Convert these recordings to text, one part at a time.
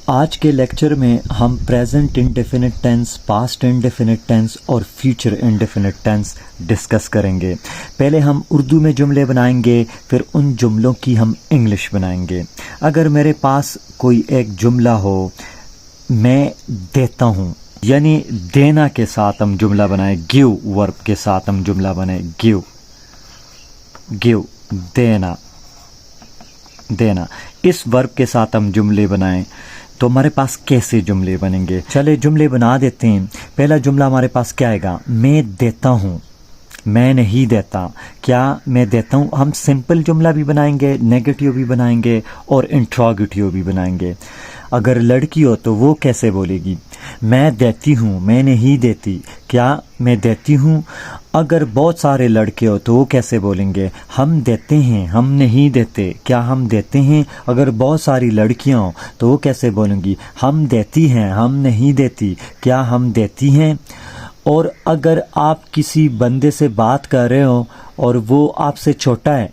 آج کے لیکچر میں ہم present indefinite tense, past indefinite tense اور فیوچر انڈیفینٹ ٹینس ڈسکس کریں گے۔ پہلے ہم اردو میں جملے بنائیں گے، پھر ان جملوں کی ہم انگلش بنائیں گے۔ اگر میرے پاس کوئی ایک جملہ ہو، میں دیتا ہوں، یعنی دینا کے ساتھ ہم جملہ بنائیں، گیو ورب کے ساتھ ہم جملہ بنائیں، گیو دینا، اس ورب کے ساتھ ہم جملے بنائیں تو ہمارے پاس کیسے جملے بنیں گے؟ چلے جملے بنا دیتے ہیں۔ پہلا جملہ ہمارے پاس کیا آئے گا؟ میں دیتا ہوں، میں نہیں دیتا۔ کیا میں دیتا ہوں؟ ہم سمپل جملہ بھی بنائیں گے، نیگیٹیو بھی بنائیں گے اور انٹروگیٹیو بھی بنائیں گے۔ اگر لڑکی ہو تو وہ کیسے بولے گی؟ میں دیتی ہوں، میں نہیں دیتی۔ کیا میں دیتی ہوں؟ اگر بہت سارے لڑکے ہو تو وہ کیسے بولیں گے؟ ہم دیتے ہیں، ہم نہیں دیتے۔ کیا ہم دیتے ہیں؟ اگر بہت ساری لڑکیاں ہوں تو وہ کیسے بولیں گی؟ ہم دیتی ہیں، ہم نہیں دیتی۔ کیا ہم دیتی ہیں؟ اور اگر آپ کسی بندے سے بات کر رہے ہو اور وہ آپ سے چھوٹا ہے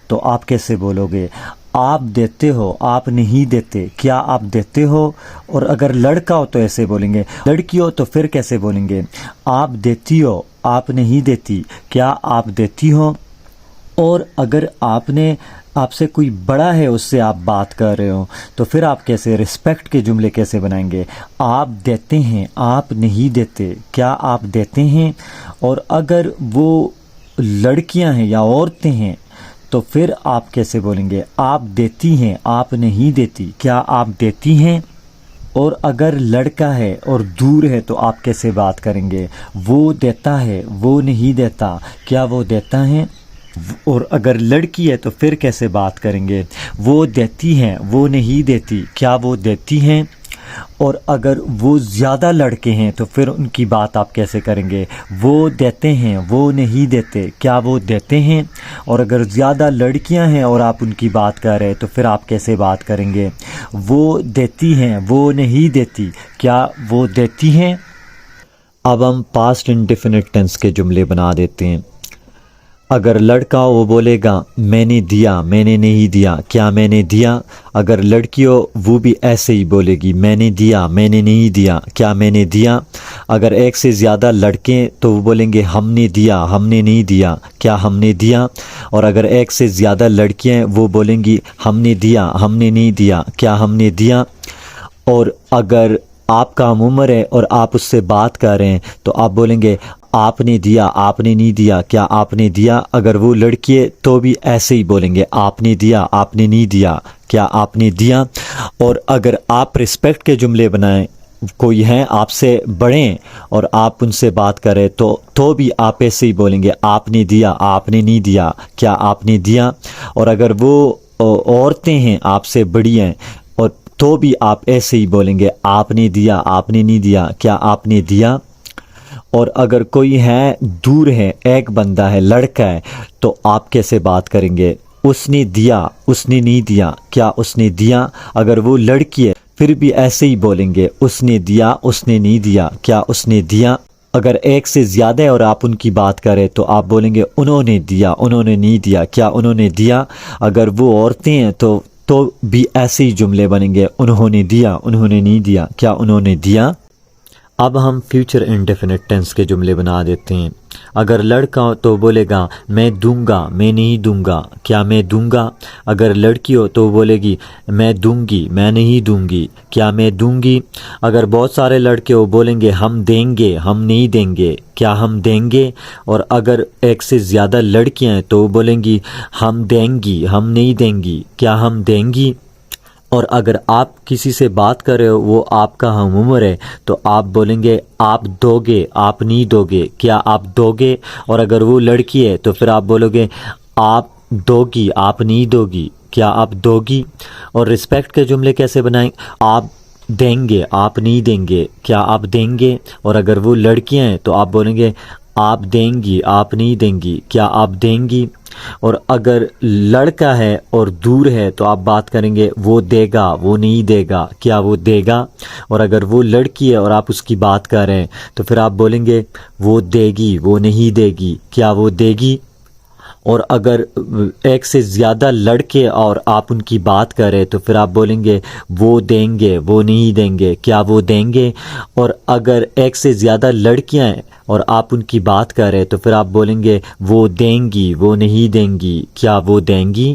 تو آپ کیسے بولو گے؟ آپ دیتے ہو، آپ نہیں دیتے۔ کیا آپ دیتے ہو؟ اور اگر لڑکا ہو تو ایسے بولیں گے، لڑکی ہو تو پھر کیسے بولیں گے؟ آپ دیتی ہو، آپ نہیں دیتی۔ کیا آپ دیتی ہو؟ اور اگر آپ سے کوئی بڑا ہے، اس سے آپ بات کر رہے ہو تو پھر آپ کیسے رسپیکٹ کے جملے کیسے بنائیں گے؟ آپ دیتے ہیں، آپ نہیں دیتے۔ کیا آپ دیتے ہیں؟ اور اگر وہ لڑکیاں ہیں یا عورتیں ہیں تو پھر آپ کیسے بولیں گے؟ آپ دیتی ہیں، آپ نہیں دیتی۔ کیا آپ دیتی ہیں؟ اور اگر لڑکا ہے اور دور ہے تو آپ کیسے بات کریں گے؟ وہ دیتا ہے، وہ نہیں دیتا۔ کیا وہ دیتا ہے؟ اور اگر لڑکی ہے تو پھر کیسے بات کریں گے؟ وہ دیتی ہیں، وہ نہیں دیتی۔ کیا وہ دیتی ہیں؟ اور اگر وہ زیادہ لڑکے ہیں تو پھر ان کی بات آپ کیسے کریں گے؟ وہ دیتے ہیں، وہ نہیں دیتے۔ کیا وہ دیتے ہیں؟ اور اگر زیادہ لڑکیاں ہیں اور آپ ان کی بات کر رہے تو پھر آپ کیسے بات کریں گے؟ وہ دیتی ہیں، وہ نہیں دیتی۔ کیا وہ دیتی ہیں؟ اب ہم پاسٹ انڈیفینٹ ٹینس کے جملے بنا دیتے ہیں۔ اگر لڑکا ہو وہ بولے گا میں نے دیا، میں نے نہیں دیا۔ کیا میں نے دیا؟ اگر لڑکی ہو وہ بھی ایسے ہی بولے گی، میں نے دیا، میں نے نہیں دیا۔ کیا میں نے دیا؟ اگر ایک سے زیادہ لڑکے تو وہ بولیں گے ہم نے دیا، ہم نے نہیں دیا۔ کیا ہم نے دیا؟ اور اگر ایک سے زیادہ لڑکیاں ہیں وہ بولیں گی ہم نے دیا، ہم نے نہیں دیا۔ کیا ہم نے دیا؟ اور اگر آپ کا ہم عمر ہے اور آپ اس سے بات کر رہے ہیں تو آپ بولیں گے آپ نے دیا، آپ نے نہیں دیا۔ کیا آپ نے دیا؟ اگر وہ لڑکی ہے تو بھی ایسے ہی بولیں گے آپ نے دیا، آپ نے نہیں دیا۔ کیا آپ نے دیا؟ اور اگر آپ رسپیکٹ کے جملے بنائیں، کوئی ہیں آپ سے بڑے ہیں اور آپ ان سے بات کریں تو بھی آپ ایسے ہی بولیں گے آپ نے دیا، آپ نے نہیں دیا۔ کیا آپ نے دیا؟ اور اگر وہ عورتیں ہیں آپ سے بڑی ہیں اور تو بھی آپ ایسے ہی بولیں گے آپ نے دیا، آپ نے نہیں دیا۔ کیا آپ نے دیا؟ اور اگر کوئی ہے دور ہے، ایک بندہ ہے، لڑکا ہے، تو آپ کیسے بات کریں گے؟ اس نے دیا، اس نے نہیں دیا۔ کیا اس نے دیا؟ اگر وہ لڑکی ہے پھر بھی ایسے ہی بولیں گے اس نے دیا، اس نے نہیں دیا۔ کیا اس نے دیا؟ اگر ایک سے زیادہ ہے اور آپ ان کی بات کریں تو آپ بولیں گے انہوں نے دیا، انہوں نے نہیں دیا۔ کیا انہوں نے دیا؟ اگر وہ عورتیں ہیں تو بھی ایسے ہی جملے بنیں گے انہوں نے دیا، انہوں نے نہیں دیا۔ کیا انہوں نے دیا؟ اب ہم فیوچر انڈیفینٹ ٹینس کے جملے بنا دیتے ہیں۔ اگر لڑکا ہو تو بولے گا میں دوں گا، میں نہیں دوں گا۔ کیا میں دوں گا؟ اگر لڑکی ہو تو بولے گی میں دوں گی، میں نہیں دوں گی۔ کیا میں دوں گی؟ اگر بہت سارے لڑکے ہو بولیں گے ہم دیں گے، ہم نہیں دیں گے۔ کیا ہم دیں گے؟ اور اگر ایک سے زیادہ لڑکیاں ہیں تو وہ بولیں گی ہم دیں گی، ہم نہیں دیں گی۔ کیا ہم دیں گی؟ اور اگر آپ کسی سے بات کر رہے ہو وہ آپ کا ہم عمر ہے تو آپ بولیں گے آپ دو گے، آپ نہیں دو گے۔ کیا آپ دو گے؟ اور اگر وہ لڑکی ہے تو پھر آپ بولو گے آپ دو گی، آپ نہیں دو گی۔ کیا آپ دو گی؟ اور رسپیکٹ کے جملے کیسے بنائیں؟ آپ دیں گے، آپ نہیں دیں گے۔ کیا آپ دیں گے؟ اور اگر وہ لڑکیاں ہیں تو آپ بولیں گے آپ دیں گی، آپ نہیں دیں گی۔ کیا آپ دیں گی؟ اور اگر لڑکا ہے اور دور ہے تو آپ بات کریں گے وہ دے گا، وہ نہیں دے گا۔ کیا وہ دے گا؟ اور اگر وہ لڑکی ہے اور آپ اس کی بات کر رہے ہیں تو پھر آپ بولیں گے وہ دے گی، وہ نہیں دے گی۔ کیا وہ دے گی؟ اور اگر ایک سے زیادہ لڑکے اور آپ ان کی بات کریں تو پھر آپ بولیں گے وہ دیں گے، وہ نہیں دیں گے، کیا وہ دیں گے؟ اور اگر ایک سے زیادہ لڑکیاں ہیں اور آپ ان کی بات کریں تو پھر آپ بولیں گے وہ دیں گی، وہ نہیں دیں گی، کیا وہ دیں گی؟